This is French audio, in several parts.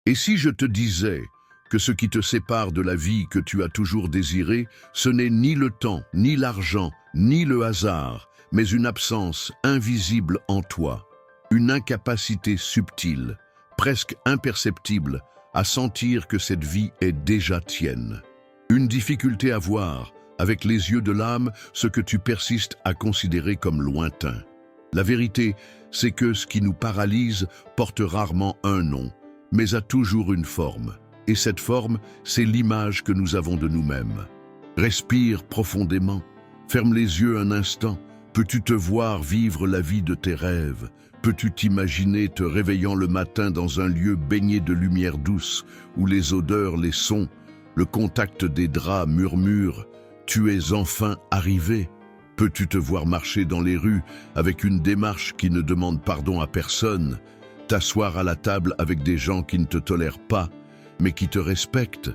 Et si je te disais que ce qui te sépare de la vie que tu as toujours désirée, ce n'est ni le temps, ni l'argent, ni le hasard, mais une absence invisible en toi, une incapacité subtile, presque imperceptible, à sentir que cette vie est déjà tienne. Une difficulté à voir, avec les yeux de l'âme, ce que tu persistes à considérer comme lointain. La vérité, c'est que ce qui nous paralyse porte rarement un nom, mais a toujours une forme. Et cette forme, c'est l'image que nous avons de nous-mêmes. Respire profondément, ferme les yeux un instant. Peux-tu te voir vivre la vie de tes rêves? Peux-tu t'imaginer te réveillant le matin dans un lieu baigné de lumière douce, où les odeurs, les sons, le contact des draps murmurent « Tu es enfin arrivé ». Peux-tu te voir marcher dans les rues avec une démarche qui ne demande pardon à personne, t'asseoir à la table avec des gens qui ne te tolèrent pas, mais qui te respectent?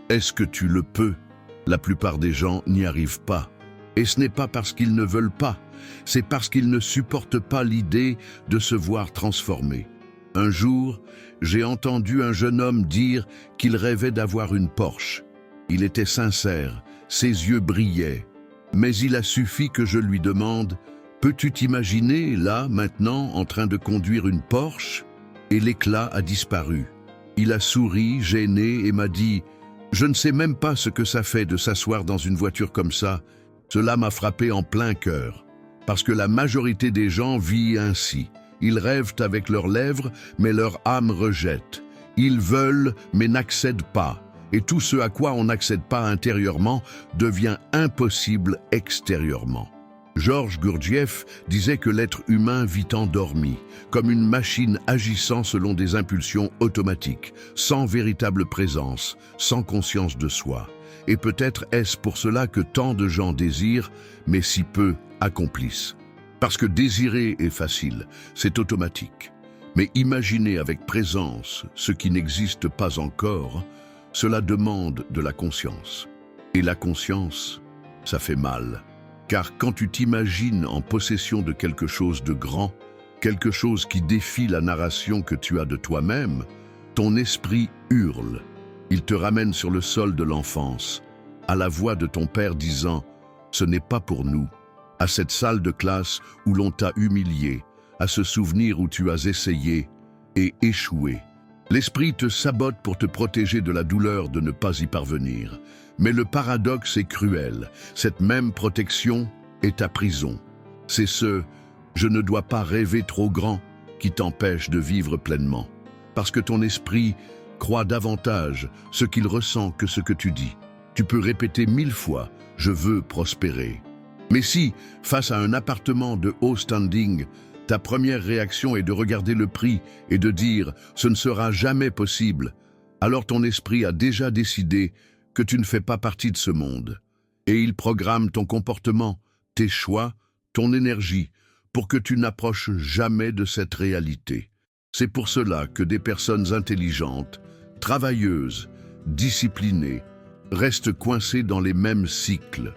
Est-ce que tu le peux? La plupart des gens n'y arrivent pas. Et ce n'est pas parce qu'ils ne veulent pas, c'est parce qu'ils ne supportent pas l'idée de se voir transformé. Un jour, j'ai entendu un jeune homme dire qu'il rêvait d'avoir une Porsche. Il était sincère, ses yeux brillaient. Mais il a suffi que je lui demande « Peux-tu t'imaginer, là, maintenant, en train de conduire une Porsche ?» Et l'éclat a disparu. Il a souri, gêné, et m'a dit « Je ne sais même pas ce que ça fait de s'asseoir dans une voiture comme ça. » Cela m'a frappé en plein cœur. Parce que la majorité des gens vit ainsi. Ils rêvent avec leurs lèvres, mais leur âme rejette. Ils veulent, mais n'accèdent pas. Et tout ce à quoi on n'accède pas intérieurement devient impossible extérieurement. Georges Gurdjieff disait que l'être humain vit endormi, comme une machine agissant selon des impulsions automatiques, sans véritable présence, sans conscience de soi. Et peut-être est-ce pour cela que tant de gens désirent, mais si peu accomplissent. Parce que désirer est facile, c'est automatique. Mais imaginer avec présence ce qui n'existe pas encore, cela demande de la conscience. Et la conscience, ça fait mal. Car quand tu t'imagines en possession de quelque chose de grand, quelque chose qui défie la narration que tu as de toi-même, ton esprit hurle. Il te ramène sur le sol de l'enfance, à la voix de ton père disant « Ce n'est pas pour nous », à cette salle de classe où l'on t'a humilié, à ce souvenir où tu as essayé et échoué. L'esprit te sabote pour te protéger de la douleur de ne pas y parvenir. Mais le paradoxe est cruel. Cette même protection est ta prison. C'est ce « je ne dois pas rêver trop grand » qui t'empêche de vivre pleinement. Parce que ton esprit croit davantage ce qu'il ressent que ce que tu dis. Tu peux répéter 1000 fois « je veux prospérer ». Mais si, face à un appartement de haut standing, ta première réaction est de regarder le prix et de dire « ce ne sera jamais possible », alors ton esprit a déjà décidé que tu ne fais pas partie de ce monde. Et il programme ton comportement, tes choix, ton énergie, pour que tu n'approches jamais de cette réalité. C'est pour cela que des personnes intelligentes, travailleuses, disciplinées, restent coincées dans les mêmes cycles.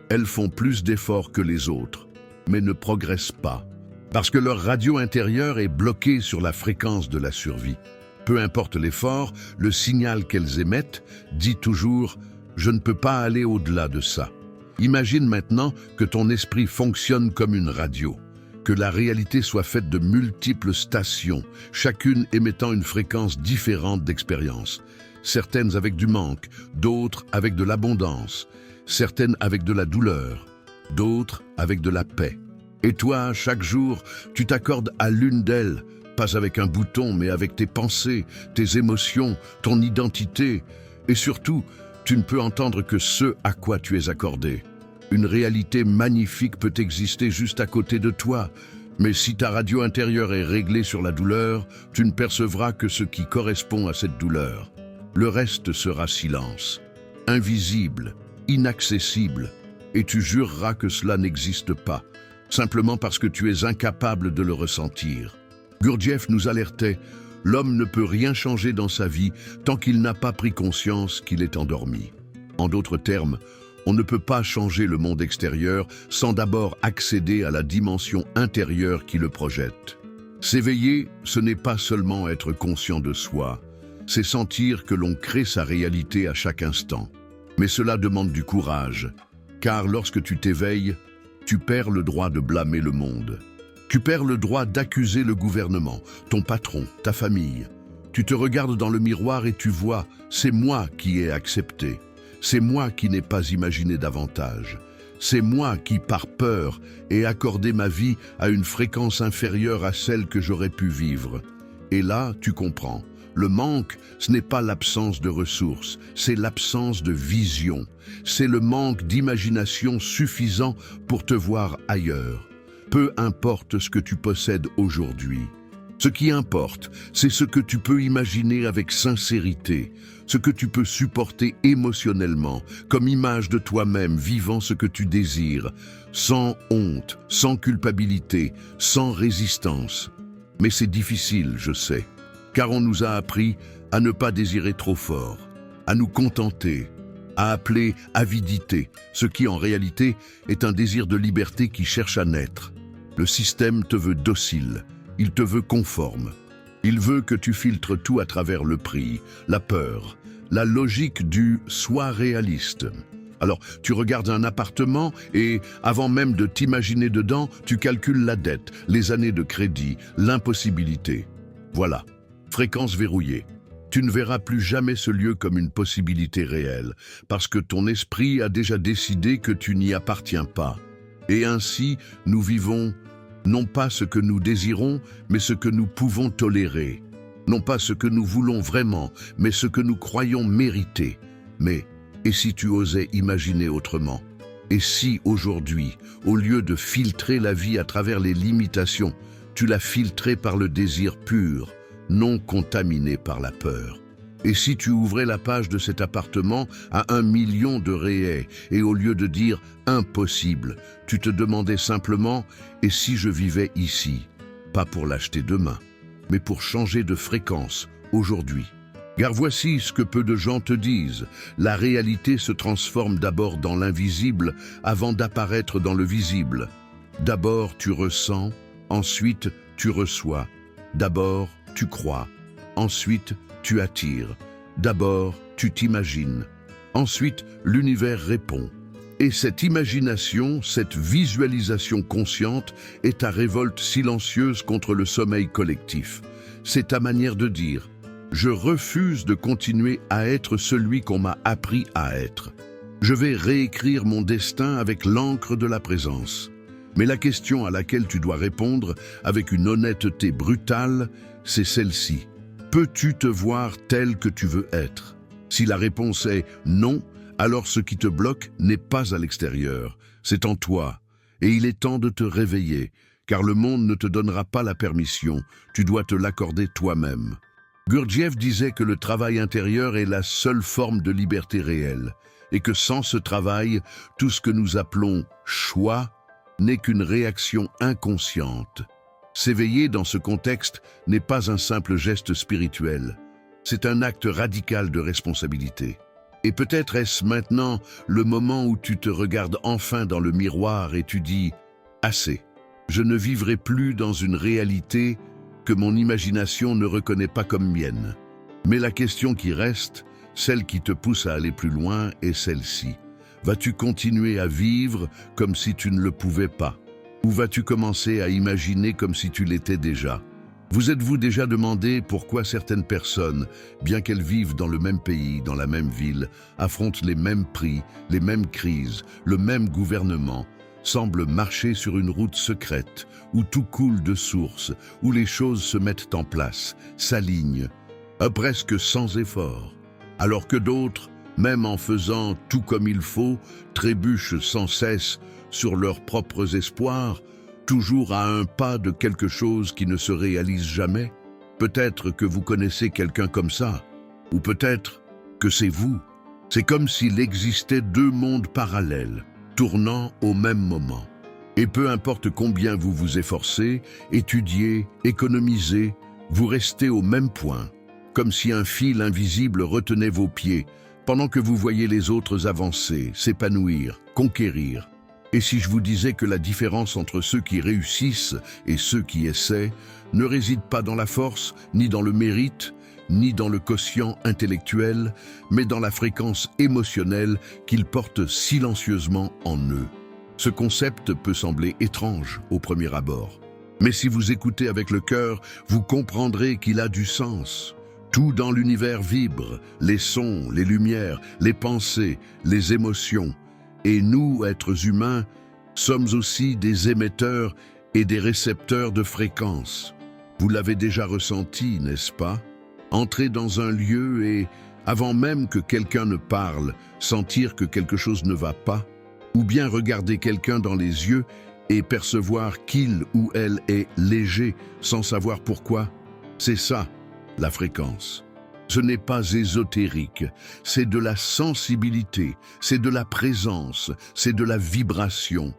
Elles font plus d'efforts que les autres, mais ne progressent pas. Parce que leur radio intérieure est bloquée sur la fréquence de la survie. Peu importe l'effort, le signal qu'elles émettent dit toujours « je ne peux pas aller au-delà de ça ». Imagine maintenant que ton esprit fonctionne comme une radio, que la réalité soit faite de multiples stations, chacune émettant une fréquence différente d'expérience. Certaines avec du manque, d'autres avec de l'abondance, certaines avec de la douleur, d'autres avec de la paix. Et toi, chaque jour, tu t'accordes à l'une d'elles, pas avec un bouton, mais avec tes pensées, tes émotions, ton identité. Et surtout, tu ne peux entendre que ce à quoi tu es accordé. Une réalité magnifique peut exister juste à côté de toi, mais si ta radio intérieure est réglée sur la douleur, tu ne percevras que ce qui correspond à cette douleur. Le reste sera silence, invisible, inaccessible, et tu jureras que cela n'existe pas, simplement parce que tu es incapable de le ressentir. Gurdjieff nous alertait, l'homme ne peut rien changer dans sa vie tant qu'il n'a pas pris conscience qu'il est endormi. En d'autres termes, on ne peut pas changer le monde extérieur sans d'abord accéder à la dimension intérieure qui le projette. S'éveiller, ce n'est pas seulement être conscient de soi, c'est sentir que l'on crée sa réalité à chaque instant. Mais cela demande du courage, car lorsque tu t'éveilles, tu perds le droit de blâmer le monde. Tu perds le droit d'accuser le gouvernement, ton patron, ta famille. Tu te regardes dans le miroir et tu vois, c'est moi qui ai accepté. C'est moi qui n'ai pas imaginé davantage. C'est moi qui, par peur, ai accordé ma vie à une fréquence inférieure à celle que j'aurais pu vivre. Et là, tu comprends. Le manque, ce n'est pas l'absence de ressources, c'est l'absence de vision. C'est le manque d'imagination suffisant pour te voir ailleurs. Peu importe ce que tu possèdes aujourd'hui. Ce qui importe, c'est ce que tu peux imaginer avec sincérité, ce que tu peux supporter émotionnellement, comme image de toi-même vivant ce que tu désires, sans honte, sans culpabilité, sans résistance. Mais c'est difficile, je sais, car on nous a appris à ne pas désirer trop fort, à nous contenter, à appeler avidité, ce qui en réalité est un désir de liberté qui cherche à naître. Le système te veut docile. Il te veut conforme. Il veut que tu filtres tout à travers le prix, la peur, la logique du « sois réaliste ». Alors, tu regardes un appartement et, avant même de t'imaginer dedans, tu calcules la dette, les années de crédit, l'impossibilité. Voilà, fréquence verrouillée. Tu ne verras plus jamais ce lieu comme une possibilité réelle, parce que ton esprit a déjà décidé que tu n'y appartiens pas. Et ainsi, nous vivons non pas ce que nous désirons, mais ce que nous pouvons tolérer. Non pas ce que nous voulons vraiment, mais ce que nous croyons mériter. Mais, et si tu osais imaginer autrement? Et si, aujourd'hui, au lieu de filtrer la vie à travers les limitations, tu la filtrais par le désir pur, non contaminé par la peur? Et si tu ouvrais la page de cet appartement à 1 million de réels et au lieu de dire « impossible », tu te demandais simplement « et si je vivais ici ?» Pas pour l'acheter demain, mais pour changer de fréquence aujourd'hui. Car voici ce que peu de gens te disent. La réalité se transforme d'abord dans l'invisible avant d'apparaître dans le visible. D'abord tu ressens, ensuite tu reçois. D'abord tu crois, ensuite tu attires. D'abord, tu t'imagines. Ensuite, l'univers répond. Et cette imagination, cette visualisation consciente est ta révolte silencieuse contre le sommeil collectif. C'est ta manière de dire « Je refuse de continuer à être celui qu'on m'a appris à être. Je vais réécrire mon destin avec l'encre de la présence. » Mais la question à laquelle tu dois répondre avec une honnêteté brutale, c'est celle-ci. Peux-tu te voir tel que tu veux être? Si la réponse est non, alors ce qui te bloque n'est pas à l'extérieur, c'est en toi. Et il est temps de te réveiller, car le monde ne te donnera pas la permission, tu dois te l'accorder toi-même. Gurdjieff disait que le travail intérieur est la seule forme de liberté réelle, et que sans ce travail, tout ce que nous appelons « choix » n'est qu'une réaction inconsciente. S'éveiller dans ce contexte n'est pas un simple geste spirituel, c'est un acte radical de responsabilité. Et peut-être est-ce maintenant le moment où tu te regardes enfin dans le miroir et tu dis « Assez, je ne vivrai plus dans une réalité que mon imagination ne reconnaît pas comme mienne. » Mais la question qui reste, celle qui te pousse à aller plus loin, est celle-ci. Vas-tu continuer à vivre comme si tu ne le pouvais pas? Ou vas-tu commencer à imaginer comme si tu l'étais déjà? Vous êtes-vous déjà demandé pourquoi certaines personnes, bien qu'elles vivent dans le même pays, dans la même ville, affrontent les mêmes prix, les mêmes crises, le même gouvernement, semblent marcher sur une route secrète, où tout coule de source, où les choses se mettent en place, s'alignent, presque sans effort, alors que d'autres, même en faisant tout comme il faut, trébuchent sans cesse sur leurs propres espoirs, toujours à un pas de quelque chose qui ne se réalise jamais? Peut-être que vous connaissez quelqu'un comme ça, ou peut-être que c'est vous. C'est comme s'il existait deux mondes parallèles, tournant au même moment. Et peu importe combien vous vous efforcez, étudiez, économisez, vous restez au même point, comme si un fil invisible retenait vos pieds, pendant que vous voyez les autres avancer, s'épanouir, conquérir. Et si je vous disais que la différence entre ceux qui réussissent et ceux qui essaient ne réside pas dans la force, ni dans le mérite, ni dans le quotient intellectuel, mais dans la fréquence émotionnelle qu'ils portent silencieusement en eux. Ce concept peut sembler étrange au premier abord. Mais si vous écoutez avec le cœur, vous comprendrez qu'il a du sens. Tout dans l'univers vibre, les sons, les lumières, les pensées, les émotions. Et nous, êtres humains, sommes aussi des émetteurs et des récepteurs de fréquences. Vous l'avez déjà ressenti, n'est-ce pas? Entrer dans un lieu et, avant même que quelqu'un ne parle, sentir que quelque chose ne va pas, ou bien regarder quelqu'un dans les yeux et percevoir qu'il ou elle est léger sans savoir pourquoi. C'est ça, la fréquence. Ce n'est pas ésotérique, c'est de la sensibilité, c'est de la présence, c'est de la vibration.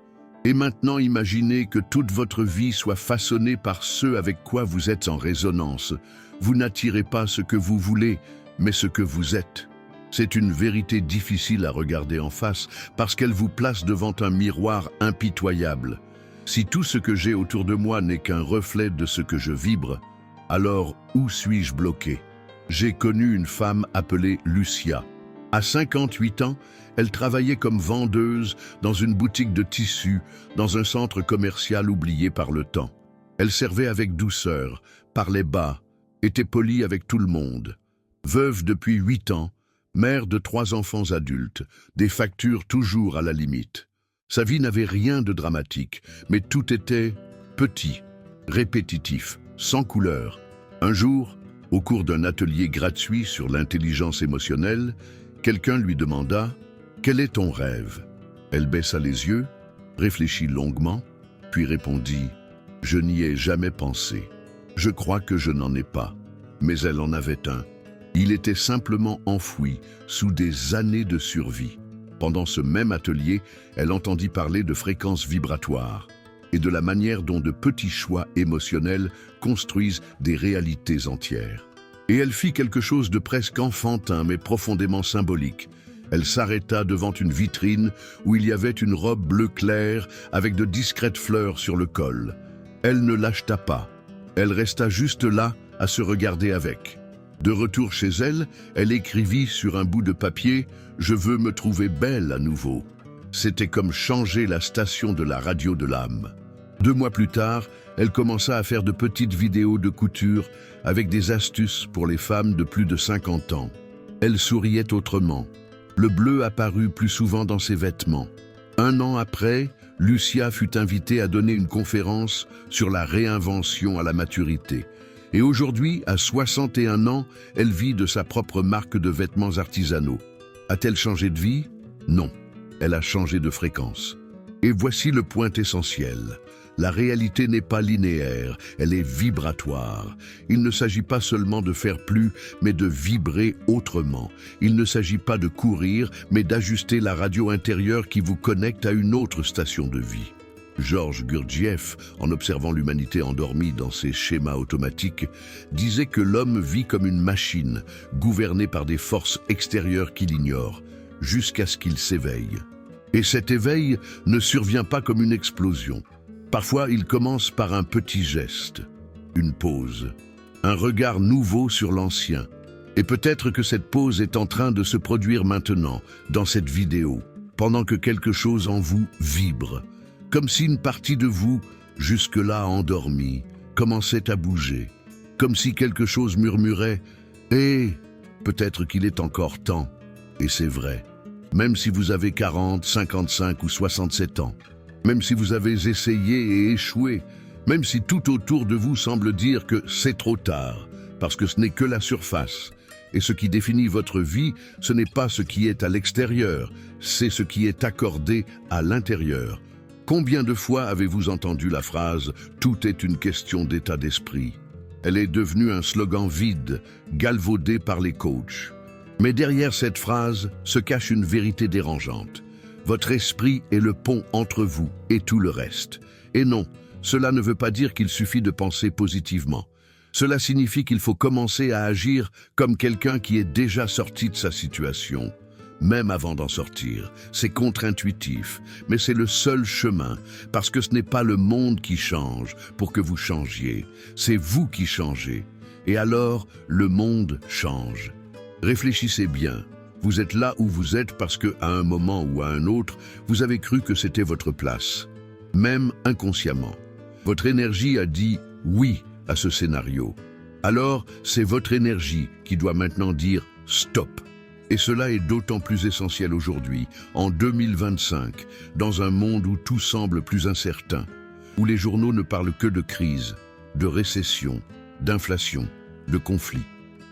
Et maintenant, imaginez que toute votre vie soit façonnée par ceux avec quoi vous êtes en résonance. Vous n'attirez pas ce que vous voulez, mais ce que vous êtes. C'est une vérité difficile à regarder en face parce qu'elle vous place devant un miroir impitoyable. Si tout ce que j'ai autour de moi n'est qu'un reflet de ce que je vibre, alors où suis-je bloqué? J'ai connu une femme appelée Lucia. À 58 ans, elle travaillait comme vendeuse dans une boutique de tissus, dans un centre commercial oublié par le temps. Elle servait avec douceur, parlait bas, était polie avec tout le monde. Veuve depuis 8 ans, mère de 3 enfants adultes, des factures toujours à la limite. Sa vie n'avait rien de dramatique, mais tout était petit, répétitif, sans couleur. Un jour, au cours d'un atelier gratuit sur l'intelligence émotionnelle, quelqu'un lui demanda « Quel est ton rêve ?» Elle baissa les yeux, réfléchit longuement, puis répondit « Je n'y ai jamais pensé. Je crois que je n'en ai pas. » Mais elle en avait un. Il était simplement enfoui sous des années de survie. Pendant ce même atelier, elle entendit parler de fréquences vibratoires et de la manière dont de petits choix émotionnels construisent des réalités entières. Et elle fit quelque chose de presque enfantin mais profondément symbolique. Elle s'arrêta devant une vitrine où il y avait une robe bleu clair avec de discrètes fleurs sur le col. Elle ne l'acheta pas. Elle resta juste là à se regarder avec. De retour chez elle, elle écrivit sur un bout de papier « Je veux me trouver belle à nouveau ». C'était comme changer la station de la radio de l'âme. 2 mois plus tard, elle commença à faire de petites vidéos de couture avec des astuces pour les femmes de plus de 50 ans. Elle souriait autrement. Le bleu apparut plus souvent dans ses vêtements. 1 an après, Lucia fut invitée à donner une conférence sur la réinvention à la maturité. Et aujourd'hui, à 61 ans, elle vit de sa propre marque de vêtements artisanaux. A-t-elle changé de vie? Non, elle a changé de fréquence. Et voici le point essentiel. La réalité n'est pas linéaire, elle est vibratoire. Il ne s'agit pas seulement de faire plus, mais de vibrer autrement. Il ne s'agit pas de courir, mais d'ajuster la radio intérieure qui vous connecte à une autre station de vie. Georges Gurdjieff, en observant l'humanité endormie dans ses schémas automatiques, disait que l'homme vit comme une machine, gouvernée par des forces extérieures qu'il ignore, jusqu'à ce qu'il s'éveille. Et cet éveil ne survient pas comme une explosion. Parfois, il commence par un petit geste, une pause, un regard nouveau sur l'ancien. Et peut-être que cette pause est en train de se produire maintenant, dans cette vidéo, pendant que quelque chose en vous vibre. Comme si une partie de vous, jusque-là endormie, commençait à bouger. Comme si quelque chose murmurait « Eh, peut-être qu'il est encore temps. » Et c'est vrai. Même si vous avez 40, 55 ou 67 ans. Même si vous avez essayé et échoué. Même si tout autour de vous semble dire que c'est trop tard. Parce que ce n'est que la surface. Et ce qui définit votre vie, ce n'est pas ce qui est à l'extérieur. C'est ce qui est accordé à l'intérieur. Combien de fois avez-vous entendu la phrase « Tout est une question d'état d'esprit » Elle est devenue un slogan vide, galvaudé par les coachs. Mais derrière cette phrase se cache une vérité dérangeante. Votre esprit est le pont entre vous et tout le reste. Et non, cela ne veut pas dire qu'il suffit de penser positivement. Cela signifie qu'il faut commencer à agir comme quelqu'un qui est déjà sorti de sa situation. Même avant d'en sortir, c'est contre-intuitif, mais c'est le seul chemin, parce que ce n'est pas le monde qui change pour que vous changiez, c'est vous qui changez. Et alors, le monde change. Réfléchissez bien. Vous êtes là où vous êtes parce que, à un moment ou à un autre, vous avez cru que c'était votre place. Même inconsciemment. Votre énergie a dit oui à ce scénario. Alors, c'est votre énergie qui doit maintenant dire stop. Et cela est d'autant plus essentiel aujourd'hui, en 2025, dans un monde où tout semble plus incertain, où les journaux ne parlent que de crise, de récession, d'inflation, de conflit,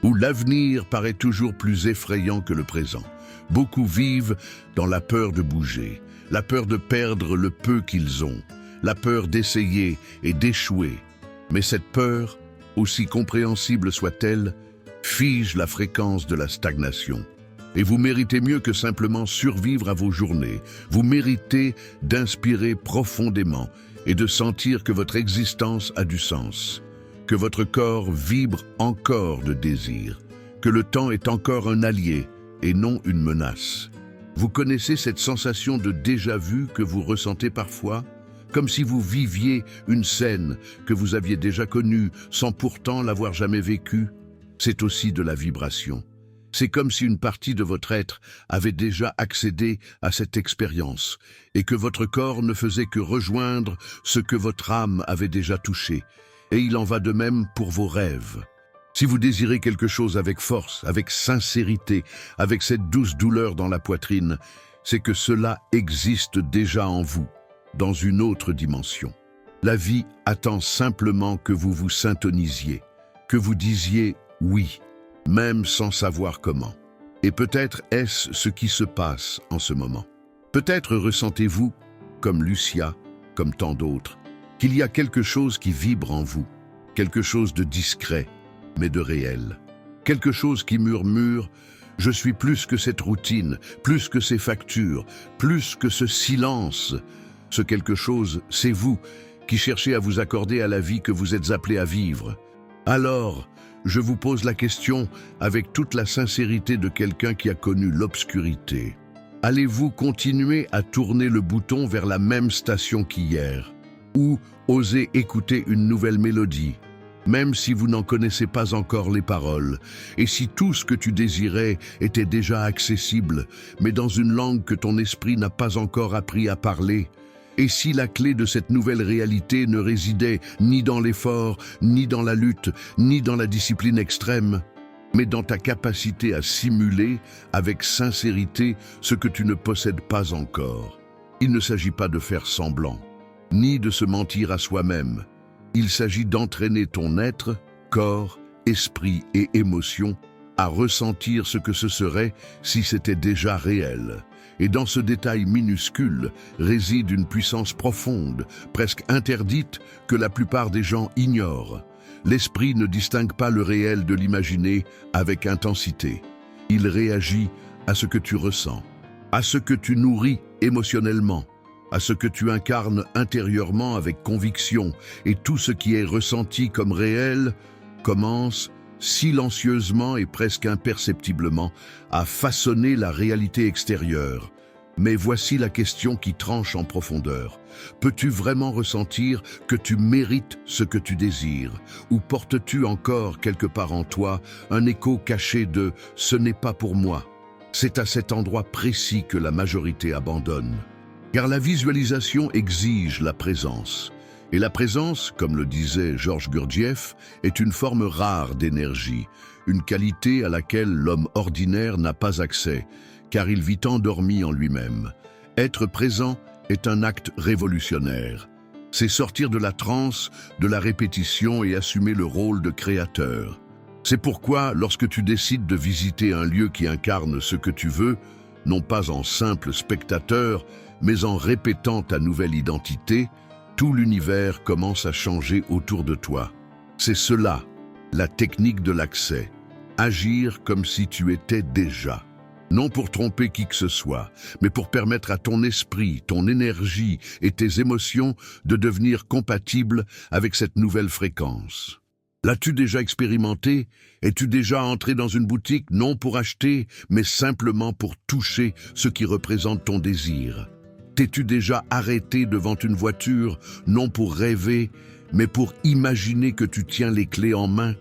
où l'avenir paraît toujours plus effrayant que le présent. Beaucoup vivent dans la peur de bouger, la peur de perdre le peu qu'ils ont, la peur d'essayer et d'échouer. Mais cette peur, aussi compréhensible soit-elle, fige la fréquence de la stagnation. Et vous méritez mieux que simplement survivre à vos journées. Vous méritez d'inspirer profondément et de sentir que votre existence a du sens, que votre corps vibre encore de désir, que le temps est encore un allié et non une menace. Vous connaissez cette sensation de déjà-vu que vous ressentez parfois, comme si vous viviez une scène que vous aviez déjà connue sans pourtant l'avoir jamais vécue? C'est aussi de la vibration. C'est comme si une partie de votre être avait déjà accédé à cette expérience et que votre corps ne faisait que rejoindre ce que votre âme avait déjà touché. Et il en va de même pour vos rêves. Si vous désirez quelque chose avec force, avec sincérité, avec cette douce douleur dans la poitrine, c'est que cela existe déjà en vous, dans une autre dimension. La vie attend simplement que vous vous syntonisiez, que vous disiez oui, même sans savoir comment. Et peut-être est-ce ce qui se passe en ce moment. Peut-être ressentez-vous, comme Lucia, comme tant d'autres, qu'il y a quelque chose qui vibre en vous, quelque chose de discret, mais de réel. Quelque chose qui murmure « Je suis plus que cette routine, plus que ces factures, plus que ce silence ». Ce quelque chose, c'est vous, qui cherchez à vous accorder à la vie que vous êtes appelé à vivre. Alors, je vous pose la question avec toute la sincérité de quelqu'un qui a connu l'obscurité. Allez-vous continuer à tourner le bouton vers la même station qu'hier? Ou oser écouter une nouvelle mélodie, même si vous n'en connaissez pas encore les paroles, et si tout ce que tu désirais était déjà accessible, mais dans une langue que ton esprit n'a pas encore appris à parler? Et si la clé de cette nouvelle réalité ne résidait ni dans l'effort, ni dans la lutte, ni dans la discipline extrême, mais dans ta capacité à simuler avec sincérité ce que tu ne possèdes pas encore? Il ne s'agit pas de faire semblant, ni de se mentir à soi-même. Il s'agit d'entraîner ton être, corps, esprit et émotion à ressentir ce que ce serait si c'était déjà réel. Et dans ce détail minuscule réside une puissance profonde, presque interdite, que la plupart des gens ignorent. L'esprit ne distingue pas le réel de l'imaginé avec intensité. Il réagit à ce que tu ressens, à ce que tu nourris émotionnellement, à ce que tu incarnes intérieurement avec conviction, et tout ce qui est ressenti comme réel commence silencieusement et presque imperceptiblement à façonner la réalité extérieure. Mais voici la question qui tranche en profondeur. Peux-tu vraiment ressentir que tu mérites ce que tu désires? Ou portes-tu encore quelque part en toi un écho caché de « ce n'est pas pour moi ». C'est à cet endroit précis que la majorité abandonne. Car la visualisation exige la présence. Et la présence, comme le disait Georges Gurdjieff, est une forme rare d'énergie, une qualité à laquelle l'homme ordinaire n'a pas accès, car il vit endormi en lui-même. Être présent est un acte révolutionnaire. C'est sortir de la transe, de la répétition et assumer le rôle de créateur. C'est pourquoi, lorsque tu décides de visiter un lieu qui incarne ce que tu veux, non pas en simple spectateur, mais en répétant ta nouvelle identité, tout l'univers commence à changer autour de toi. C'est cela, la technique de l'accès. Agir comme si tu étais déjà. Non pour tromper qui que ce soit, mais pour permettre à ton esprit, ton énergie et tes émotions de devenir compatibles avec cette nouvelle fréquence. L'as-tu déjà expérimenté? Es-tu déjà entré dans une boutique, non pour acheter, mais simplement pour toucher ce qui représente ton désir? T'es-tu déjà arrêté devant une voiture, non pour rêver, mais pour imaginer que tu tiens les clés en main?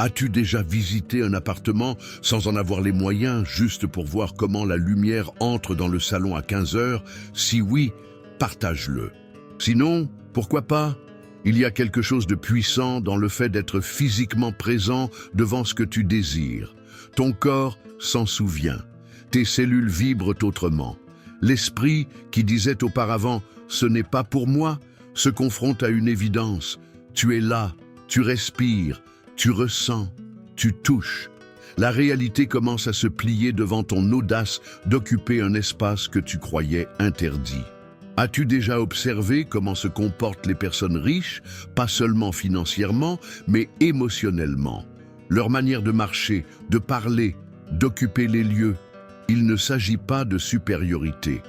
As-tu déjà visité un appartement sans en avoir les moyens, juste pour voir comment la lumière entre dans le salon à 15 heures? Si oui, partage-le. Sinon, pourquoi pas? Il y a quelque chose de puissant dans le fait d'être physiquement présent devant ce que tu désires. Ton corps s'en souvient. Tes cellules vibrent autrement. L'esprit, qui disait auparavant « ce n'est pas pour moi », se confronte à une évidence. Tu es là, tu respires, tu ressens, tu touches. La réalité commence à se plier devant ton audace d'occuper un espace que tu croyais interdit. As-tu déjà observé comment se comportent les personnes riches, pas seulement financièrement, mais émotionnellement? Leur manière de marcher, de parler, d'occuper les lieux. Il ne s'agit pas de supériorité.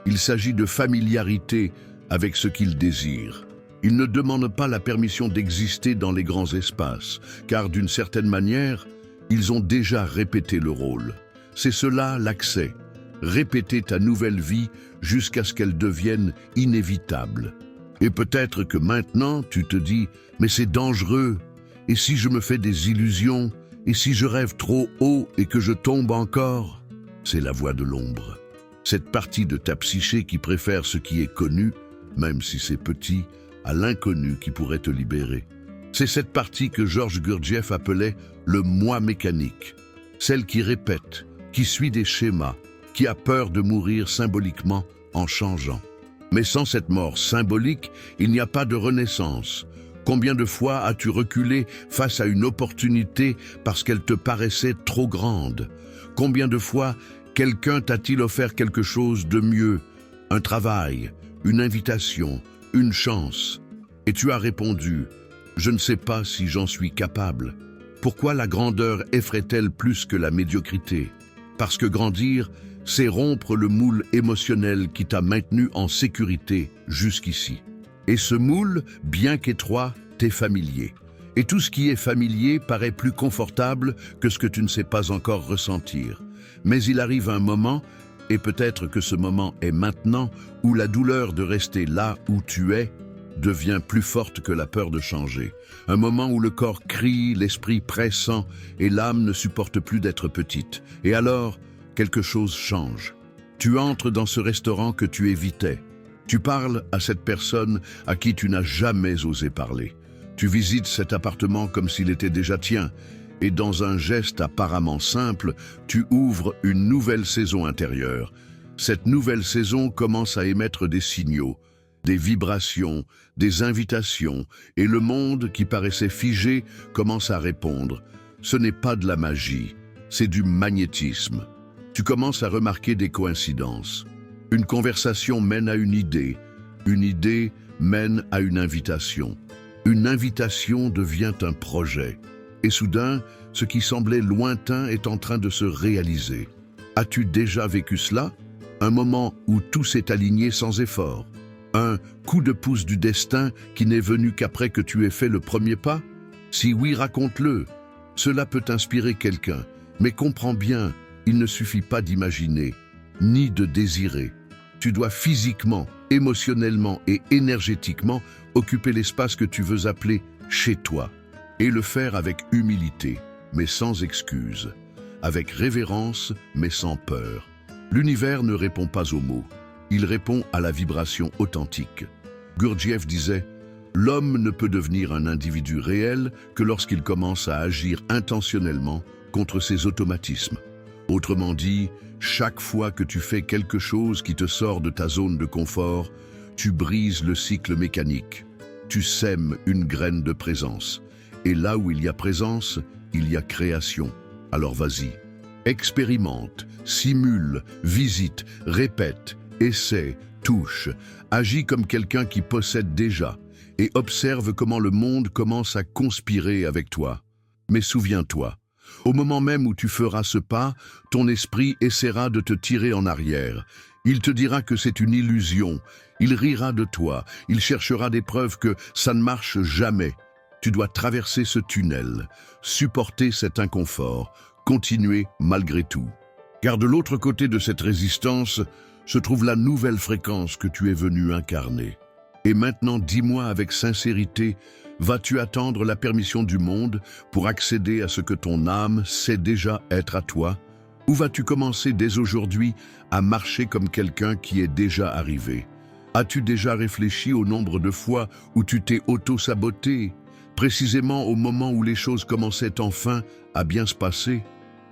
Il s'agit de familiarité avec ce qu'ils désirent. Ils ne demandent pas la permission d'exister dans les grands espaces, car d'une certaine manière, ils ont déjà répété le rôle. C'est cela l'accès. Répéter ta nouvelle vie jusqu'à ce qu'elle devienne inévitable. Et peut-être que maintenant, tu te dis « mais c'est dangereux, et si je me fais des illusions, et si je rêve trop haut et que je tombe encore ?» C'est la voix de l'ombre. Cette partie de ta psyché qui préfère ce qui est connu, même si c'est petit, à l'inconnu qui pourrait te libérer. C'est cette partie que Georges Gurdjieff appelait le « moi mécanique », celle qui répète, qui suit des schémas, qui a peur de mourir symboliquement en changeant. Mais sans cette mort symbolique, il n'y a pas de renaissance. Combien de fois as-tu reculé face à une opportunité parce qu'elle te paraissait trop grande? Combien de fois quelqu'un t'a-t-il offert quelque chose de mieux, un travail, une invitation, une chance? Et tu as répondu « Je ne sais pas si j'en suis capable ». Pourquoi la grandeur effraie-t-elle plus que la médiocrité? Parce que grandir, c'est rompre le moule émotionnel qui t'a maintenu en sécurité jusqu'ici. Et ce moule, bien qu'étroit, t'est familier. Et tout ce qui est familier paraît plus confortable que ce que tu ne sais pas encore ressentir. Mais il arrive un moment, et peut-être que ce moment est maintenant, où la douleur de rester là où tu es devient plus forte que la peur de changer. Un moment où le corps crie, l'esprit pressant, et l'âme ne supporte plus d'être petite. Et alors, quelque chose change. Tu entres dans ce restaurant que tu évitais. Tu parles à cette personne à qui tu n'as jamais osé parler. Tu visites cet appartement comme s'il était déjà tien. Et dans un geste apparemment simple, tu ouvres une nouvelle saison intérieure. Cette nouvelle saison commence à émettre des signaux, des vibrations, des invitations, et le monde qui paraissait figé commence à répondre. Ce n'est pas de la magie, c'est du magnétisme. Tu commences à remarquer des coïncidences. Une conversation mène à une idée mène à une invitation devient un projet. Et soudain, ce qui semblait lointain est en train de se réaliser. As-tu déjà vécu cela? Un moment où tout s'est aligné sans effort. Un coup de pouce du destin qui n'est venu qu'après que tu aies fait le premier pas? Si oui, raconte-le. Cela peut inspirer quelqu'un, mais comprends bien, il ne suffit pas d'imaginer, ni de désirer. Tu dois physiquement, émotionnellement et énergétiquement occuper l'espace que tu veux appeler chez toi. Et le faire avec humilité, mais sans excuse. Avec révérence, mais sans peur. L'univers ne répond pas aux mots. Il répond à la vibration authentique. Gurdjieff disait « L'homme ne peut devenir un individu réel que lorsqu'il commence à agir intentionnellement contre ses automatismes. » Autrement dit, chaque fois que tu fais quelque chose qui te sort de ta zone de confort, tu brises le cycle mécanique. Tu sèmes une graine de présence. Et là où il y a présence, il y a création. Alors vas-y, expérimente, simule, visite, répète, essaie, touche, agis comme quelqu'un qui possède déjà et observe comment le monde commence à conspirer avec toi. Mais souviens-toi, au moment même où tu feras ce pas, ton esprit essaiera de te tirer en arrière. Il te dira que c'est une illusion, il rira de toi, il cherchera des preuves que ça ne marche jamais. Tu dois traverser ce tunnel, supporter cet inconfort, continuer malgré tout. Car de l'autre côté de cette résistance se trouve la nouvelle fréquence que tu es venu incarner. Et maintenant dis-moi avec sincérité Vas-tu attendre la permission du monde pour accéder à ce que ton âme sait déjà être à toi? Ou vas-tu commencer dès aujourd'hui à marcher comme quelqu'un qui est déjà arrivé? As-tu déjà réfléchi au nombre de fois où tu t'es auto-saboté, précisément au moment où les choses commençaient enfin à bien se passer?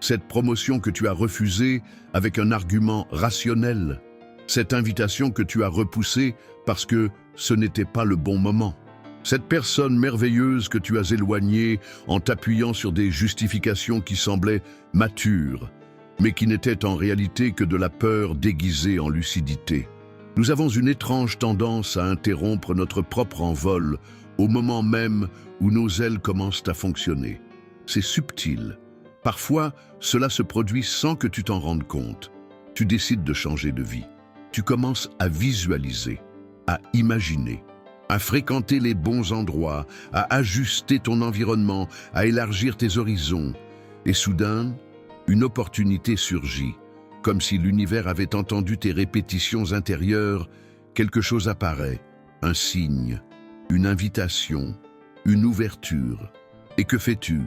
Cette promotion que tu as refusée avec un argument rationnel, cette invitation que tu as repoussée parce que ce n'était pas le bon moment. Cette personne merveilleuse que tu as éloignée en t'appuyant sur des justifications qui semblaient matures, mais qui n'étaient en réalité que de la peur déguisée en lucidité. Nous avons une étrange tendance à interrompre notre propre envol au moment même où nos ailes commencent à fonctionner. C'est subtil. Parfois, cela se produit sans que tu t'en rendes compte. Tu décides de changer de vie. Tu commences à visualiser, à imaginer, à fréquenter les bons endroits, à ajuster ton environnement, à élargir tes horizons. Et soudain, une opportunité surgit. Comme si l'univers avait entendu tes répétitions intérieures, quelque chose apparaît, un signe, une invitation, une ouverture. Et que fais-tu?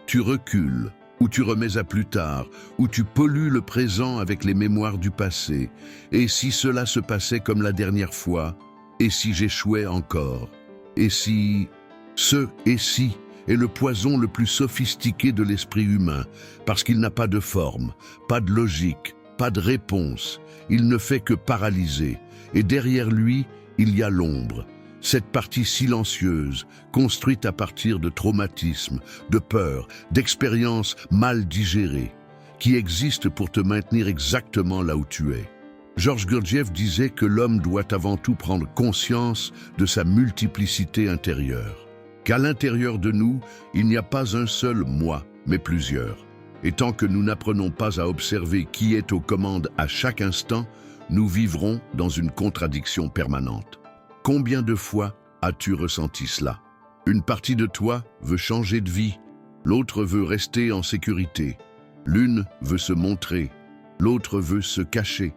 Tu recules, ou tu remets à plus tard, ou tu pollues le présent avec les mémoires du passé. Et si cela se passait comme la dernière fois? Et si j'échouais encore? Et si... Ce « et si » est le poison le plus sophistiqué de l'esprit humain, parce qu'il n'a pas de forme, pas de logique, pas de réponse. Il ne fait que paralyser. Et derrière lui, il y a l'ombre. Cette partie silencieuse, construite à partir de traumatismes, de peurs, d'expériences mal digérées, qui existe pour te maintenir exactement là où tu es. Georges Gurdjieff disait que l'homme doit avant tout prendre conscience de sa multiplicité intérieure. Qu'à l'intérieur de nous, il n'y a pas un seul moi, mais plusieurs. Et tant que nous n'apprenons pas à observer qui est aux commandes à chaque instant, nous vivrons dans une contradiction permanente. Combien de fois as-tu ressenti cela? Une partie de toi veut changer de vie, l'autre veut rester en sécurité. L'une veut se montrer, l'autre veut se cacher.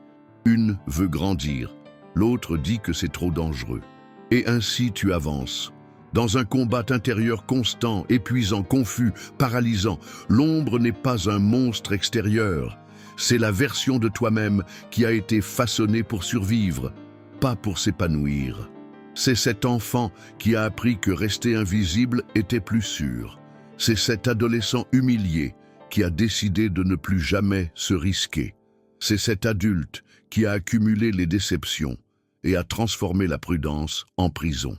Une veut grandir, l'autre dit que c'est trop dangereux. Et ainsi tu avances. Dans un combat intérieur constant, épuisant, confus, paralysant, l'ombre n'est pas un monstre extérieur. C'est la version de toi-même qui a été façonnée pour survivre, pas pour s'épanouir. C'est cet enfant qui a appris que rester invisible était plus sûr. C'est cet adolescent humilié qui a décidé de ne plus jamais se risquer. C'est cet adulte qui a accumulé les déceptions et a transformé la prudence en prison.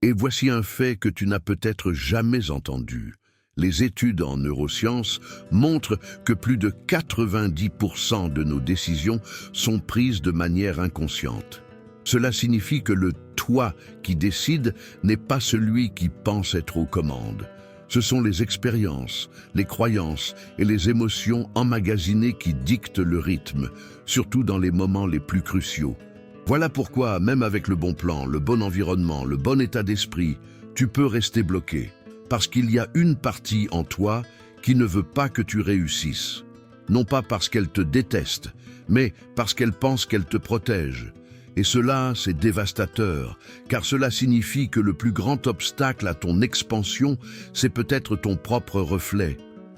Et voici un fait que tu n'as peut-être jamais entendu. Les études en neurosciences montrent que plus de 90% de nos décisions sont prises de manière inconsciente. Cela signifie que le « toi » qui décide n'est pas celui qui pense être aux commandes. Ce sont les expériences, les croyances et les émotions emmagasinées qui dictent le rythme, surtout dans les moments les plus cruciaux. Voilà pourquoi, même avec le bon plan, le bon environnement, le bon état d'esprit, tu peux rester bloqué. Parce qu'il y a une partie en toi qui ne veut pas que tu réussisses. Non pas parce qu'elle te déteste, mais parce qu'elle pense qu'elle te protège. Et cela, c'est dévastateur, car cela signifie que le plus grand obstacle à ton expansion, c'est peut-être ton propre reflet.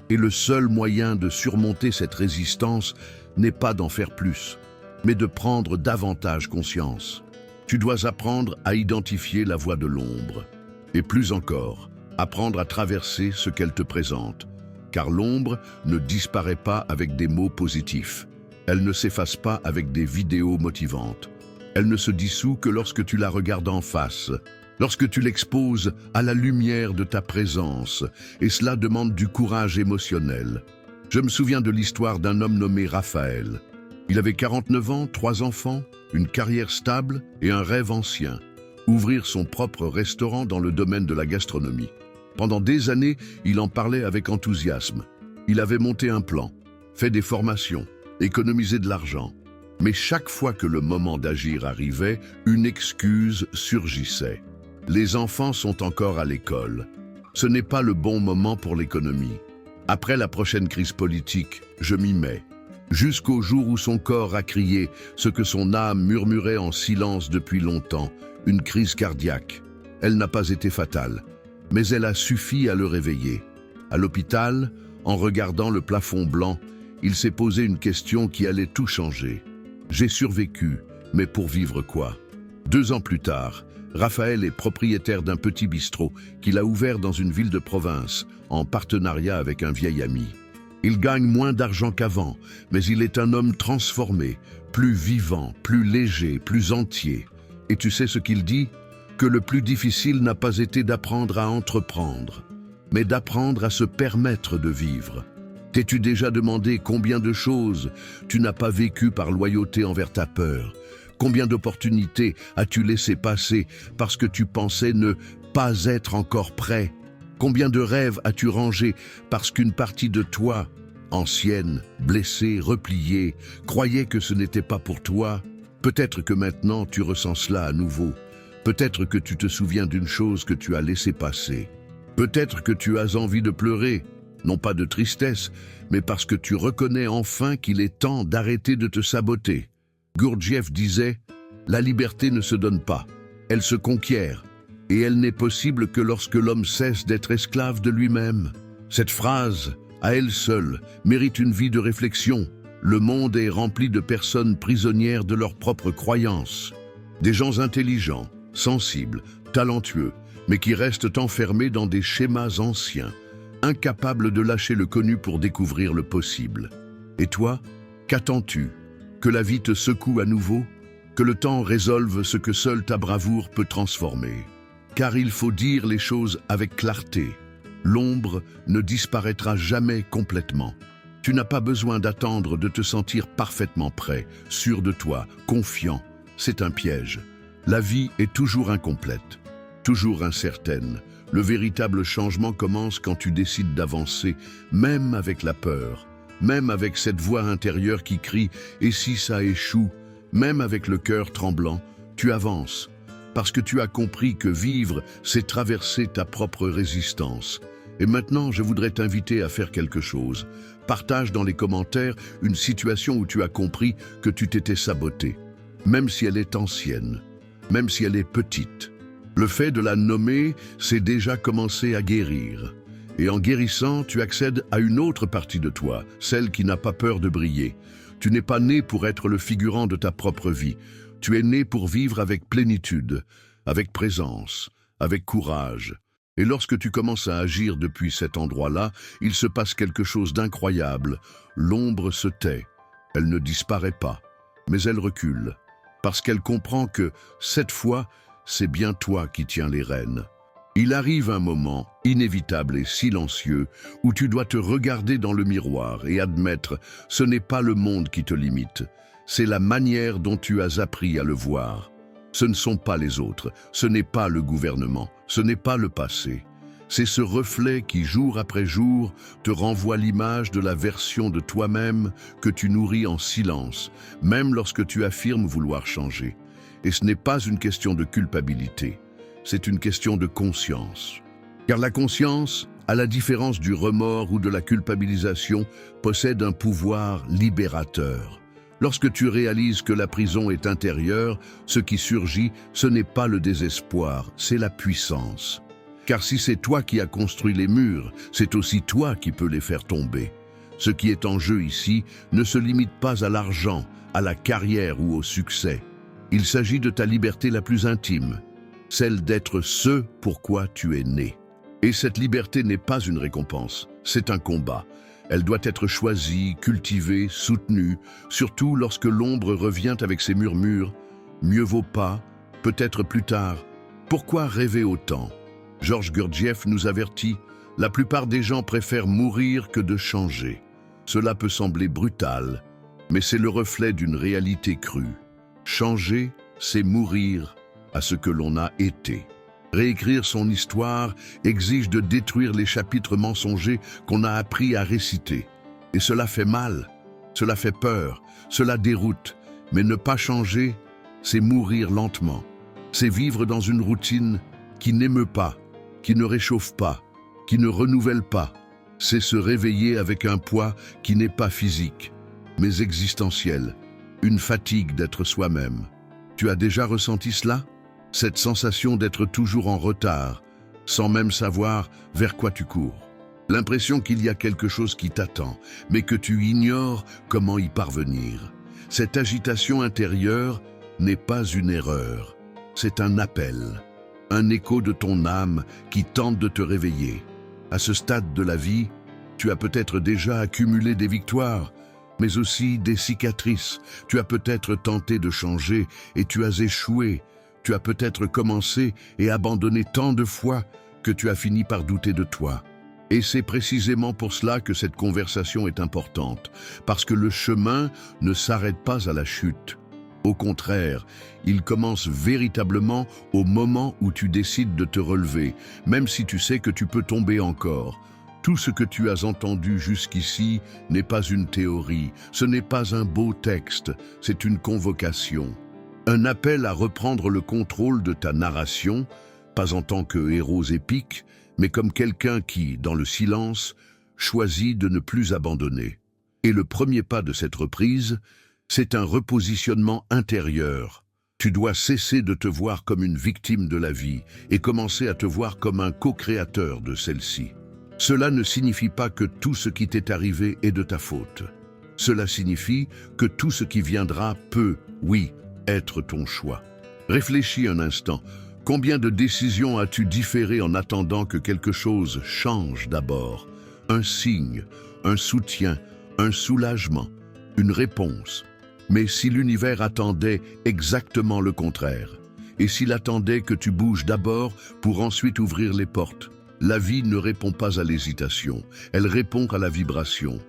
Et le seul moyen de surmonter cette résistance n'est pas d'en faire plus, mais de prendre davantage conscience. Tu dois apprendre à identifier la voie de l'ombre. Et plus encore, apprendre à traverser ce qu'elle te présente. Car l'ombre ne disparaît pas avec des mots positifs. Elle ne s'efface pas avec des vidéos motivantes. Elle ne se dissout que lorsque tu la regardes en face, lorsque tu l'exposes à la lumière de ta présence, et cela demande du courage émotionnel. Je me souviens de l'histoire d'un homme nommé Raphaël. Il avait 49 ans, 3 enfants, une carrière stable et un rêve ancien, ouvrir son propre restaurant dans le domaine de la gastronomie. Pendant des années, il en parlait avec enthousiasme. Il avait monté un plan, fait des formations, économisé de l'argent. Mais chaque fois que le moment d'agir arrivait, une excuse surgissait. Les enfants sont encore à l'école. Ce n'est pas le bon moment pour l'économie. Après la prochaine crise politique, je m'y mets. Jusqu'au jour où son corps a crié ce que son âme murmurait en silence depuis longtemps, une crise cardiaque. Elle n'a pas été fatale, mais elle a suffi à le réveiller. À l'hôpital, en regardant le plafond blanc, il s'est posé une question qui allait tout changer. J'ai survécu, mais pour vivre quoi? 2 ans plus tard, Raphaël est propriétaire d'un petit bistrot qu'il a ouvert dans une ville de province, en partenariat avec un vieil ami. Il gagne moins d'argent qu'avant, mais il est un homme transformé, plus vivant, plus léger, plus entier. Et tu sais ce qu'il dit? Que le plus difficile n'a pas été d'apprendre à entreprendre, mais d'apprendre à se permettre de vivre. T'es-tu déjà demandé combien de choses tu n'as pas vécues par loyauté envers ta peur? Combien d'opportunités as-tu laissé passer parce que tu pensais ne pas être encore prêt? Combien de rêves as-tu rangés parce qu'une partie de toi, ancienne, blessée, repliée, croyait que ce n'était pas pour toi? Peut-être que maintenant tu ressens cela à nouveau. Peut-être que tu te souviens d'une chose que tu as laissé passer. Peut-être que tu as envie de pleurer, non pas de tristesse, mais parce que tu reconnais enfin qu'il est temps d'arrêter de te saboter. Gurdjieff disait « La liberté ne se donne pas, elle se conquiert, et elle n'est possible que lorsque l'homme cesse d'être esclave de lui-même. » Cette phrase, à elle seule, mérite une vie de réflexion. Le monde est rempli de personnes prisonnières de leurs propres croyances. Des gens intelligents, sensibles, talentueux, mais qui restent enfermés dans des schémas anciens, incapables de lâcher le connu pour découvrir le possible. Et toi, qu'attends-tu? Que la vie te secoue à nouveau? Que le temps résolve ce que seule ta bravoure peut transformer? Car il faut dire les choses avec clarté. L'ombre ne disparaîtra jamais complètement. Tu n'as pas besoin d'attendre de te sentir parfaitement prêt, sûr de toi, confiant. C'est un piège. La vie est toujours incomplète, toujours incertaine. Le véritable changement commence quand tu décides d'avancer, même avec la peur, même avec cette voix intérieure qui crie « et si ça échoue ?» Même avec le cœur tremblant, tu avances, parce que tu as compris que vivre, c'est traverser ta propre résistance. Et maintenant, je voudrais t'inviter à faire quelque chose. Partage dans les commentaires une situation où tu as compris que tu t'étais saboté, même si elle est ancienne, même si elle est petite. Le fait de la nommer, c'est déjà commencer à guérir. Et en guérissant, tu accèdes à une autre partie de toi, celle qui n'a pas peur de briller. Tu n'es pas né pour être le figurant de ta propre vie. Tu es né pour vivre avec plénitude, avec présence, avec courage. Et lorsque tu commences à agir depuis cet endroit-là, il se passe quelque chose d'incroyable. L'ombre se tait. Elle ne disparaît pas, mais elle recule. Parce qu'elle comprend que, cette fois, c'est bien toi qui tiens les rênes. Il arrive un moment, inévitable et silencieux, où tu dois te regarder dans le miroir et admettre, ce n'est pas le monde qui te limite, c'est la manière dont tu as appris à le voir. Ce ne sont pas les autres, ce n'est pas le gouvernement, ce n'est pas le passé. C'est ce reflet qui, jour après jour, te renvoie l'image de la version de toi-même que tu nourris en silence, même lorsque tu affirmes vouloir changer. Et ce n'est pas une question de culpabilité. C'est une question de conscience. Car la conscience, à la différence du remords ou de la culpabilisation, possède un pouvoir libérateur. Lorsque tu réalises que la prison est intérieure, ce qui surgit, ce n'est pas le désespoir, c'est la puissance. Car si c'est toi qui as construit les murs, c'est aussi toi qui peux les faire tomber. Ce qui est en jeu ici ne se limite pas à l'argent, à la carrière ou au succès. Il s'agit de ta liberté la plus intime, celle d'être ce pourquoi tu es né. Et cette liberté n'est pas une récompense, c'est un combat. Elle doit être choisie, cultivée, soutenue, surtout lorsque l'ombre revient avec ses murmures. Mieux vaut pas, peut-être plus tard. Pourquoi rêver autant? Georges Gurdjieff nous avertit, la plupart des gens préfèrent mourir que de changer. Cela peut sembler brutal, mais c'est le reflet d'une réalité crue. Changer, c'est mourir à ce que l'on a été. Réécrire son histoire exige de détruire les chapitres mensongers qu'on a appris à réciter. Et cela fait mal, cela fait peur, cela déroute. Mais ne pas changer, c'est mourir lentement. C'est vivre dans une routine qui n'émeut pas, qui ne réchauffe pas, qui ne renouvelle pas. C'est se réveiller avec un poids qui n'est pas physique, mais existentiel, une fatigue d'être soi-même. Tu as déjà ressenti cela? Cette sensation d'être toujours en retard, sans même savoir vers quoi tu cours. L'impression qu'il y a quelque chose qui t'attend, mais que tu ignores comment y parvenir. Cette agitation intérieure n'est pas une erreur, c'est un appel, un écho de ton âme qui tente de te réveiller. À ce stade de la vie, tu as peut-être déjà accumulé des victoires, mais aussi des cicatrices. Tu as peut-être tenté de changer et tu as échoué. Tu as peut-être commencé et abandonné tant de fois que tu as fini par douter de toi. Et c'est précisément pour cela que cette conversation est importante, parce que le chemin ne s'arrête pas à la chute. Au contraire, il commence véritablement au moment où tu décides de te relever, même si tu sais que tu peux tomber encore. Tout ce que tu as entendu jusqu'ici n'est pas une théorie, ce n'est pas un beau texte, c'est une convocation. Un appel à reprendre le contrôle de ta narration, pas en tant que héros épique, mais comme quelqu'un qui, dans le silence, choisit de ne plus abandonner. Et le premier pas de cette reprise, c'est un repositionnement intérieur. Tu dois cesser de te voir comme une victime de la vie et commencer à te voir comme un co-créateur de celle-ci. Cela ne signifie pas que tout ce qui t'est arrivé est de ta faute. Cela signifie que tout ce qui viendra peut, oui, être ton choix. Réfléchis un instant. Combien de décisions as-tu différées en attendant que quelque chose change d'abord? Un signe, un soutien, un soulagement, une réponse. Mais si l'univers attendait exactement le contraire, et s'il attendait que tu bouges d'abord pour ensuite ouvrir les portes, la vie ne répond pas à l'hésitation, elle répond à la vibration.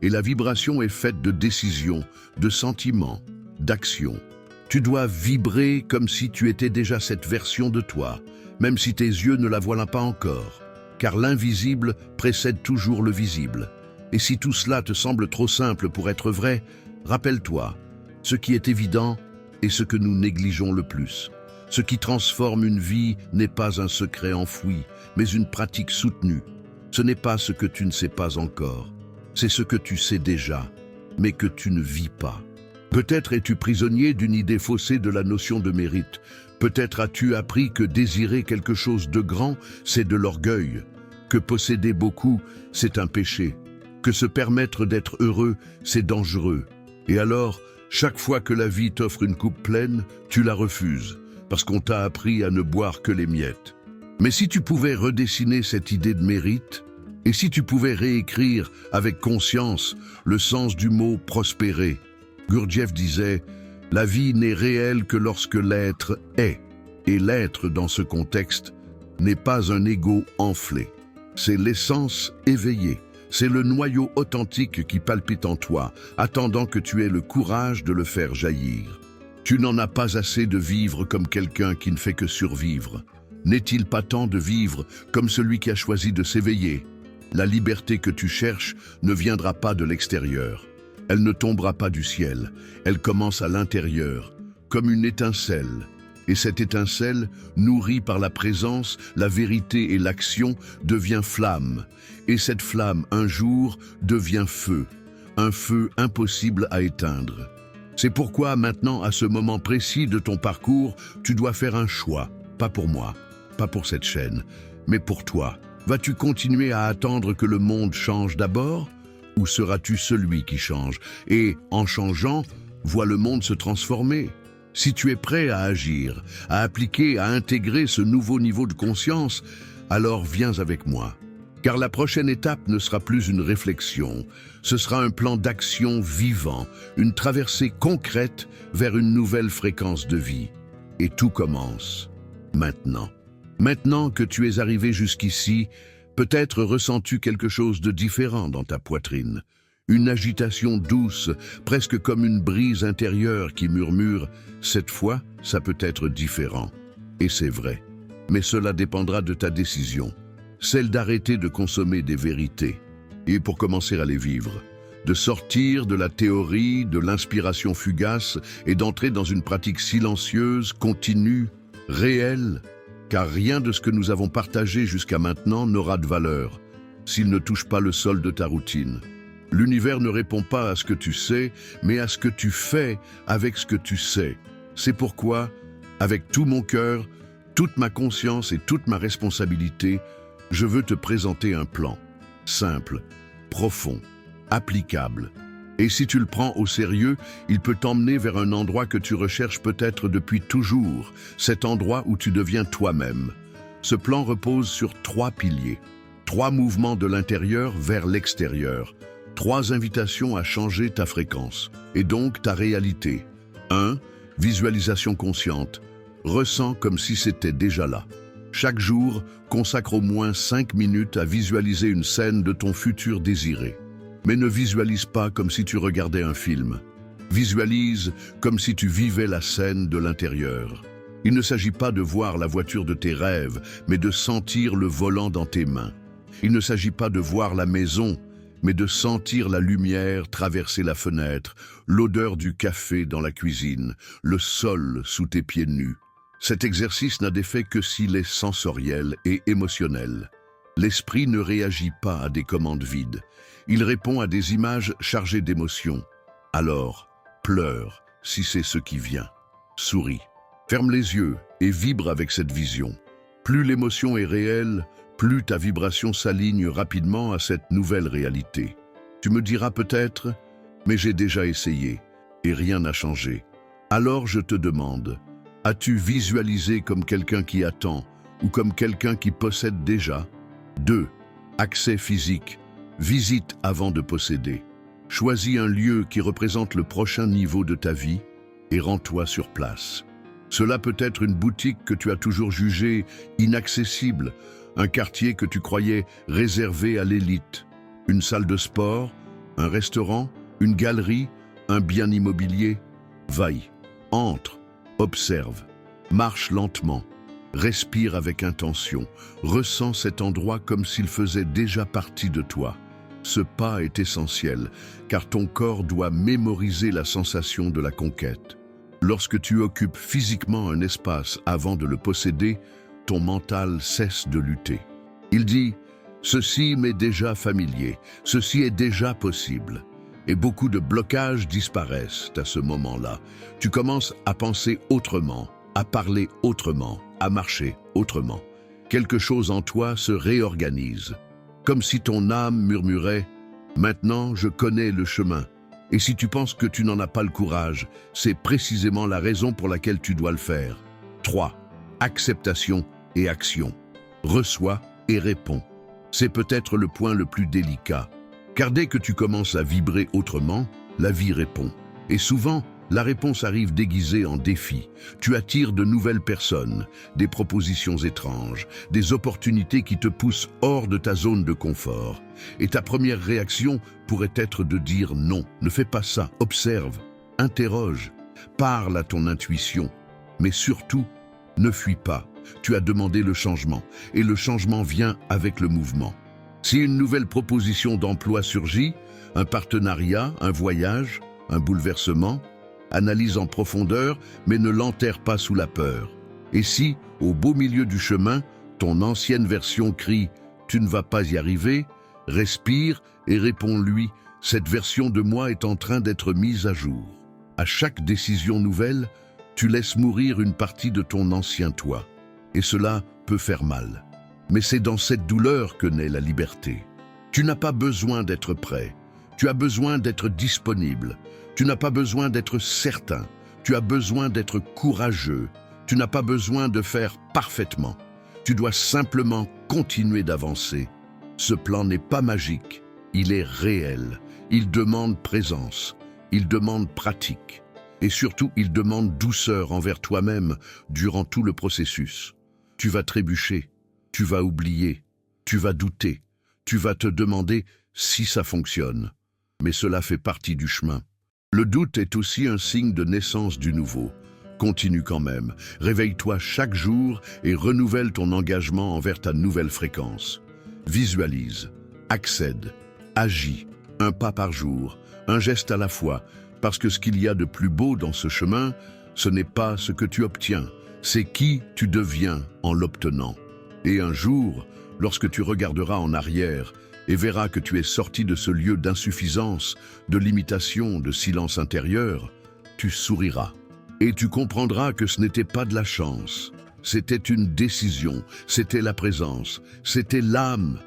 Et la vibration est faite de décisions, de sentiments, d'actions. Tu dois vibrer comme si tu étais déjà cette version de toi, même si tes yeux ne la voient pas encore, car l'invisible précède toujours le visible. Et si tout cela te semble trop simple pour être vrai, rappelle-toi, ce qui est évident est ce que nous négligeons le plus. Ce qui transforme une vie n'est pas un secret enfoui, mais une pratique soutenue. Ce n'est pas ce que tu ne sais pas encore, c'est ce que tu sais déjà, mais que tu ne vis pas. Peut-être es-tu prisonnier d'une idée faussée de la notion de mérite. Peut-être as-tu appris que désirer quelque chose de grand, c'est de l'orgueil, que posséder beaucoup, c'est un péché, que se permettre d'être heureux, c'est dangereux. Et alors, chaque fois que la vie t'offre une coupe pleine, tu la refuses, parce qu'on t'a appris à ne boire que les miettes. Mais si tu pouvais redessiner cette idée de mérite, et si tu pouvais réécrire avec conscience le sens du mot « prospérer », Gurdjieff disait « La vie n'est réelle que lorsque l'être est ». Et l'être, dans ce contexte, n'est pas un ego enflé. C'est l'essence éveillée. C'est le noyau authentique qui palpite en toi, attendant que tu aies le courage de le faire jaillir. Tu n'en as pas assez de vivre comme quelqu'un qui ne fait que survivre. N'est-il pas temps de vivre comme celui qui a choisi de s'éveiller? La liberté que tu cherches ne viendra pas de l'extérieur. Elle ne tombera pas du ciel, elle commence à l'intérieur, comme une étincelle. Et cette étincelle, nourrie par la présence, la vérité et l'action, devient flamme. Et cette flamme, un jour, devient feu, un feu impossible à éteindre. C'est pourquoi maintenant, à ce moment précis de ton parcours, tu dois faire un choix, pas pour moi, pas pour cette chaîne, mais pour toi. Vas-tu continuer à attendre que le monde change d'abord ? Ou seras-tu celui qui change et, en changeant, vois le monde se transformer? Si tu es prêt à agir, à appliquer, à intégrer ce nouveau niveau de conscience, alors viens avec moi. Car la prochaine étape ne sera plus une réflexion, ce sera un plan d'action vivant, une traversée concrète vers une nouvelle fréquence de vie. Et tout commence maintenant. Maintenant que tu es arrivé jusqu'ici, peut-être ressens-tu quelque chose de différent dans ta poitrine. Une agitation douce, presque comme une brise intérieure qui murmure « Cette fois, ça peut être différent ». Et c'est vrai. Mais cela dépendra de ta décision, celle d'arrêter de consommer des vérités et pour commencer à les vivre, de sortir de la théorie, de l'inspiration fugace et d'entrer dans une pratique silencieuse, continue, réelle, car rien de ce que nous avons partagé jusqu'à maintenant n'aura de valeur s'il ne touche pas le sol de ta routine. L'univers ne répond pas à ce que tu sais, mais à ce que tu fais avec ce que tu sais. C'est pourquoi, avec tout mon cœur, toute ma conscience et toute ma responsabilité, je veux te présenter un plan. Simple, profond, applicable. Et si tu le prends au sérieux, il peut t'emmener vers un endroit que tu recherches peut-être depuis toujours, cet endroit où tu deviens toi-même. Ce plan repose sur 3 piliers, 3 mouvements de l'intérieur vers l'extérieur, 3 invitations à changer ta fréquence, et donc ta réalité. 1. Visualisation consciente. Ressens comme si c'était déjà là. Chaque jour, consacre au moins 5 minutes à visualiser une scène de ton futur désiré. Mais ne visualise pas comme si tu regardais un film. Visualise comme si tu vivais la scène de l'intérieur. Il ne s'agit pas de voir la voiture de tes rêves, mais de sentir le volant dans tes mains. Il ne s'agit pas de voir la maison, mais de sentir la lumière traverser la fenêtre, l'odeur du café dans la cuisine, le sol sous tes pieds nus. Cet exercice n'a d'effet que s'il est sensoriel et émotionnel. L'esprit ne réagit pas à des commandes vides. Il répond à des images chargées d'émotions. Alors, pleure si c'est ce qui vient. Souris. Ferme les yeux et vibre avec cette vision. Plus l'émotion est réelle, plus ta vibration s'aligne rapidement à cette nouvelle réalité. Tu me diras peut-être, mais j'ai déjà essayé et rien n'a changé. Alors je te demande, as-tu visualisé comme quelqu'un qui attend ou comme quelqu'un qui possède déjà? 2. Accès physique. Visite avant de posséder. Choisis un lieu qui représente le prochain niveau de ta vie et rends-toi sur place. Cela peut être une boutique que tu as toujours jugée inaccessible, un quartier que tu croyais réservé à l'élite, une salle de sport, un restaurant, une galerie, un bien immobilier. Vaille, entre, observe, marche lentement, respire avec intention, ressens cet endroit comme s'il faisait déjà partie de toi. Ce pas est essentiel, car ton corps doit mémoriser la sensation de la conquête. Lorsque tu occupes physiquement un espace avant de le posséder, ton mental cesse de lutter. Il dit « Ceci m'est déjà familier, ceci est déjà possible ». Et beaucoup de blocages disparaissent à ce moment-là. Tu commences à penser autrement, à parler autrement, à marcher autrement. Quelque chose en toi se réorganise. Comme si ton âme murmurait « Maintenant, je connais le chemin ». Et si tu penses que tu n'en as pas le courage, c'est précisément la raison pour laquelle tu dois le faire. 3. Acceptation et action. Reçois et réponds. C'est peut-être le point le plus délicat. Car dès que tu commences à vibrer autrement, la vie répond. Et souvent, la réponse arrive déguisée en défi. Tu attires de nouvelles personnes, des propositions étranges, des opportunités qui te poussent hors de ta zone de confort. Et ta première réaction pourrait être de dire non. Ne fais pas ça. Observe, interroge, parle à ton intuition. Mais surtout, ne fuis pas. Tu as demandé le changement, et le changement vient avec le mouvement. Si une nouvelle proposition d'emploi surgit, un partenariat, un voyage, un bouleversement, analyse en profondeur, mais ne l'enterre pas sous la peur. Et si, au beau milieu du chemin, ton ancienne version crie « Tu ne vas pas y arriver », respire et réponds-lui « Cette version de moi est en train d'être mise à jour ». À chaque décision nouvelle, tu laisses mourir une partie de ton ancien toi. Et cela peut faire mal. Mais c'est dans cette douleur que naît la liberté. Tu n'as pas besoin d'être prêt. Tu as besoin d'être disponible. Tu n'as pas besoin d'être certain. Tu as besoin d'être courageux. Tu n'as pas besoin de faire parfaitement. Tu dois simplement continuer d'avancer. Ce plan n'est pas magique. Il est réel. Il demande présence. Il demande pratique. Et surtout, il demande douceur envers toi-même durant tout le processus. Tu vas trébucher. Tu vas oublier, tu vas douter, tu vas te demander si ça fonctionne. Mais cela fait partie du chemin. Le doute est aussi un signe de naissance du nouveau. Continue quand même, réveille-toi chaque jour et renouvelle ton engagement envers ta nouvelle fréquence. Visualise, accède, agis, un pas par jour, un geste à la fois, parce que ce qu'il y a de plus beau dans ce chemin, ce n'est pas ce que tu obtiens, c'est qui tu deviens en l'obtenant. Et un jour, lorsque tu regarderas en arrière et verras que tu es sorti de ce lieu d'insuffisance, de limitation, de silence intérieur, tu souriras. Et tu comprendras que ce n'était pas de la chance, C'était une décision, c'était la présence, c'était l'âme.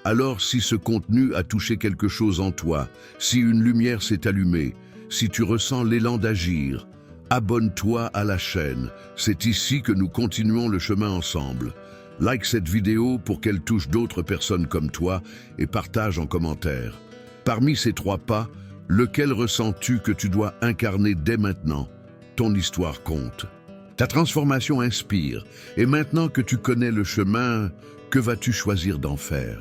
Alors si ce contenu a touché quelque chose en toi, si une lumière s'est allumée, si tu ressens l'élan d'agir, abonne-toi à la chaîne. C'est ici que nous continuons le chemin ensemble. Like cette vidéo pour qu'elle touche d'autres personnes comme toi et partage en commentaire. Parmi ces 3 pas, lequel ressens-tu que tu dois incarner dès maintenant? Ton histoire compte. Ta transformation inspire. Et maintenant que tu connais le chemin, que vas-tu choisir d'en faire?